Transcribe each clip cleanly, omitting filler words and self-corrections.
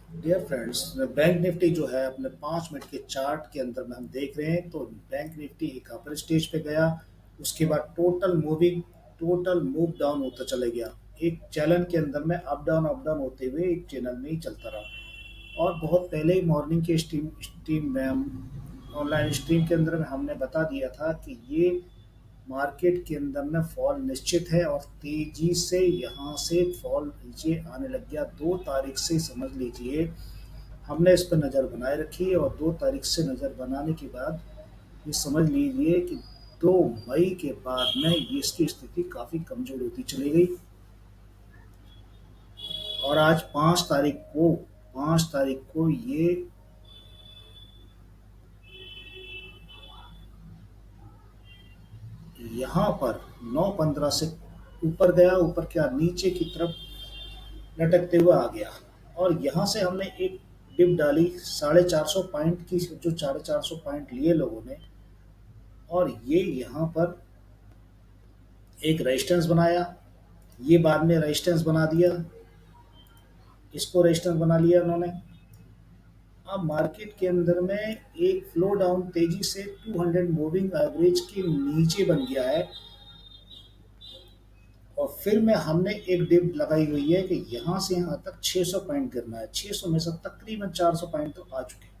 Dear friends, bank Nifty जो है अपने 5 मिनट के चार्ट के अंदर में हम देख रहे हैं तो बैंक निफ्टी एक अपर स्टेज पे गया। उसके बाद टोटल मूव डाउन होता चला गया। एक चैनल के अंदर में अप डाउन होते हुए एक चैनल में ही चलता रहा। और बहुत पहले ही मॉर्निंग के स्ट्रीम स्ट्रीम में हम ऑनलाइन स्ट्रीम के अंदर में हमने बता दिया था कि ये मार्केट के अंदर में फॉल निश्चित है और तेजी से यहाँ से फॉल नीचे आने लग गया। 2 तारीख से समझ लीजिए हमने इस पर नज़र बनाए रखी और 2 तारीख से नज़र बनाने के बाद ये समझ लीजिए कि 2 मई के बाद में ये इसकी स्थिति काफ़ी कमज़ोर होती चली गई। और आज 5 तारीख को ये यहाँ पर 9:15 से ऊपर गया, ऊपर क्या नीचे की तरफ लटकते हुए आ गया। और यहाँ से हमने एक डिप डाली 450 पॉइंट की, जो 450 पॉइंट लिए लोगों ने। और ये यहाँ पर एक रेजिस्टेंस बनाया, ये बाद में रेजिस्टेंस बना दिया, इसको रेजिस्टेंस बना लिया उन्होंने। अब मार्केट के अंदर में एक फ्लो डाउन तेजी से 200 मूविंग एवरेज के नीचे बन गया है। और फिर में हमने एक डिप लगाई हुई है कि यहाँ से यहाँ तक 600 पॉइंट गिरना है। 600 में से तकरीबन 400 पॉइंट तो आ चुके हैं।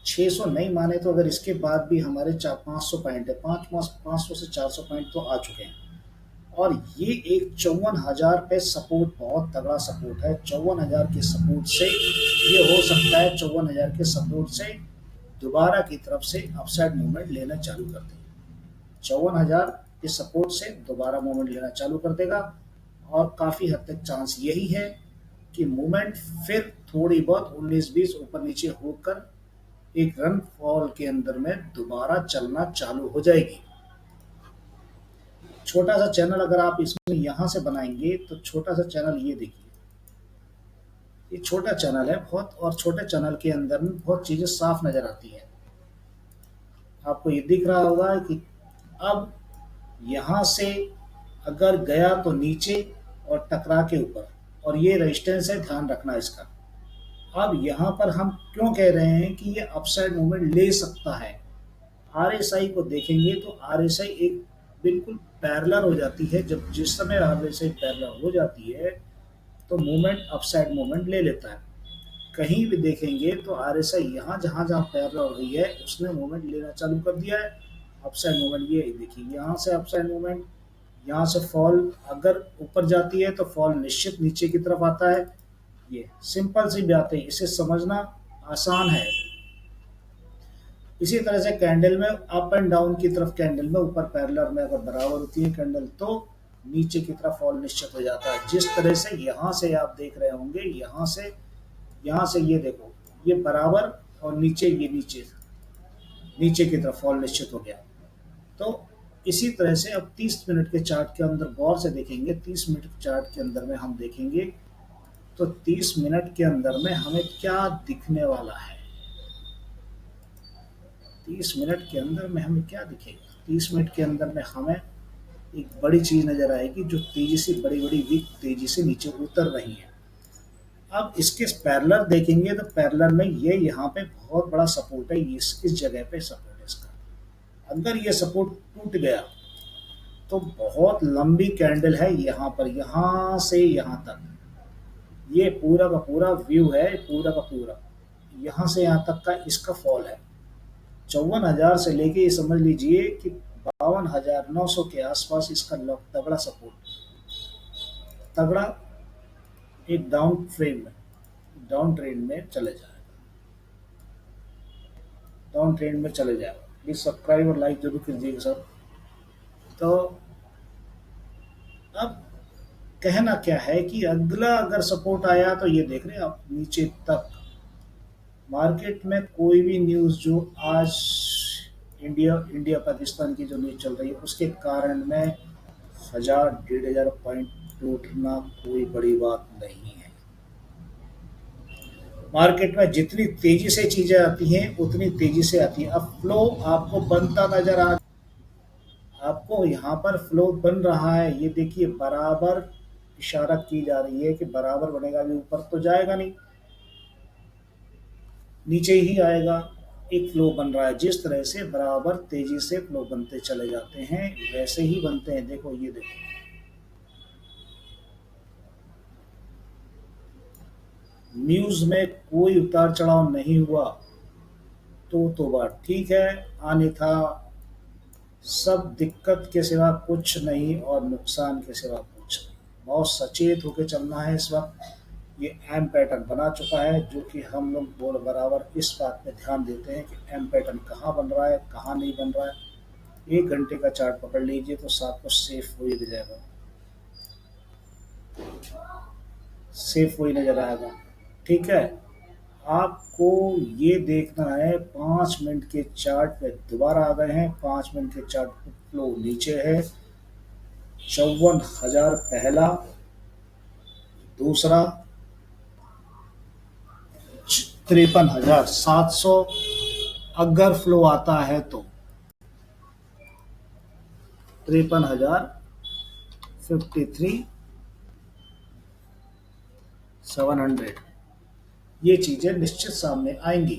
600 नहीं माने तो अगर इसके बाद भी हमारे 500 पॉइंट है, 500 से 400 पॉइंट तो आ चुके हैं। और ये एक 54,000 पे सपोर्ट, बहुत तगड़ा सपोर्ट है। 54,000 के सपोर्ट से ये हो सकता है, 54,000 के सपोर्ट से दोबारा की तरफ से अपसाइड मूवमेंट लेना चालू कर दें। 54,000 के सपोर्ट से दोबारा मूवमेंट लेना चालू कर देगा। और काफ़ी हद तक चांस यही है कि मूवमेंट फिर थोड़ी बहुत 19-20 ऊपर नीचे होकर एक रन फॉल के अंदर में दोबारा चलना चालू हो जाएगी। छोटा सा चैनल अगर आप इसमें यहाँ से बनाएंगे तो छोटा सा चैनल ये देखिए, ये छोटा चैनल है बहुत, और छोटे चैनल के अंदर में बहुत चीज़ें साफ नज़र आती हैं। आपको ये दिख रहा होगा कि अब यहाँ से अगर गया तो नीचे और टकरा के ऊपर, और ये रेजिस्टेंस है, ध्यान रखना इसका। अब यहाँ पर हम क्यों कह रहे हैं कि ये अपसाइड मूवमेंट ले सकता है। आरएसआई को देखेंगे तो आरएसआई एक बिल्कुल पैरेलल हो जाती है। जब जिस समय आरएसआई पैरेलल हो जाती है तो मूवमेंट अपसाइड मूवमेंट ले लेता है। कहीं भी देखेंगे तो आरएसआई यहाँ जहाँ जहाँ पैरेलल हुई है उसने मूवमेंट लेना चालू कर दिया है। अपसाइड मूवमेंट ये देखिए, यहाँ से अपसाइड मूवमेंट, यहाँ से फॉल अगर ऊपर जाती है तो फॉल निश्चित नीचे की तरफ आता है। ये सिंपल सी बात है, इसे समझना आसान है। इसी तरह से कैंडल में अप एंड डाउन की तरफ, कैंडल में ऊपर पैरेलल में अगर बराबर होती है कैंडल तो नीचे की तरफ फॉल निश्चित हो जाता है। जिस तरह से यहाँ से आप देख रहे होंगे, यहाँ से ये देखो, ये बराबर और नीचे, ये नीचे नीचे की तरफ फॉल निश्चित हो गया। तो इसी तरह से अब 30 मिनट के चार्ट के अंदर गौर से देखेंगे। 30 मिनट के चार्ट के अंदर में हम देखेंगे तो 30 मिनट के अंदर में हमें क्या दिखने वाला है। 30 मिनट के अंदर में हमें क्या दिखेगा? 30 मिनट के अंदर में हमें एक बड़ी चीज नजर आएगी जो तेजी से, बड़ी बड़ी विक तेजी से नीचे उतर रही है। अब इसके पैरेलल देखेंगे तो पैरेलल में ये यहाँ पे बहुत बड़ा सपोर्ट है। इस जगह पे सपोर्ट है इसका। अगर ये सपोर्ट टूट गया तो बहुत लंबी कैंडल है यहाँ पर, यहाँ से यहाँ तक ये पूरा का पूरा व्यू है, पूरा का पूरा यहाँ से यहाँ तक का इसका फॉल है। 54,000 से लेके ये समझ लीजिए कि 52,900 के आसपास इसका तगड़ा सपोर्ट, तगड़ा एक डाउन ट्रेंड में चले जाएगा, डाउन ट्रेंड में चले जाएगा। प्लीज सब्सक्राइब और लाइक जरूर कीजिएगा सर। तो अब कहना क्या है कि अगला अगर सपोर्ट आया तो ये देख रहे हैं आप नीचे तक। मार्केट में कोई भी न्यूज़ जो आज इंडिया पाकिस्तान की जो न्यूज़ चल रही है उसके कारण में 1,000-1,500 टूटना कोई बड़ी बात नहीं है। मार्केट में जितनी तेजी से चीजें आती हैं उतनी तेजी से आती है। अब फ्लो आपको बनता नजर आपको यहाँ पर फ्लो बन रहा है। ये देखिए बराबर इशारा की जा रही है कि बराबर बनेगा, अभी ऊपर तो जाएगा नहीं, नीचे ही आएगा। एक फ्लो बन रहा है, जिस तरह से बराबर तेजी से फ्लो बनते चले जाते हैं वैसे ही बनते हैं। देखो ये देखो, न्यूज में कोई उतार चढ़ाव नहीं हुआ तो बात ठीक है, अन्यथा सब दिक्कत के सिवा कुछ नहीं और नुकसान के सिवा कुछ नहीं। बहुत सचेत होकर चलना है इस वक्त। ये एम पैटर्न बना चुका है, जो कि हम लोग बोल बराबर इस बात पे ध्यान देते हैं कि एम पैटर्न कहाँ बन रहा है, कहाँ नहीं बन रहा है। 1 घंटे का चार्ट पकड़ लीजिए तो आपको सेफ वही नजर आएगा, सेफ वही नजर आएगा। ठीक है, आपको ये देखना है 5 मिनट के चार्ट पे दोबारा आ गए हैं, 5 मिनट के चार्ट पे फ्लो नीचे है। 54,000 पहला, दूसरा 53,700। अगर फ्लो आता है तो 53,700, ये चीजें निश्चित सामने आएंगी।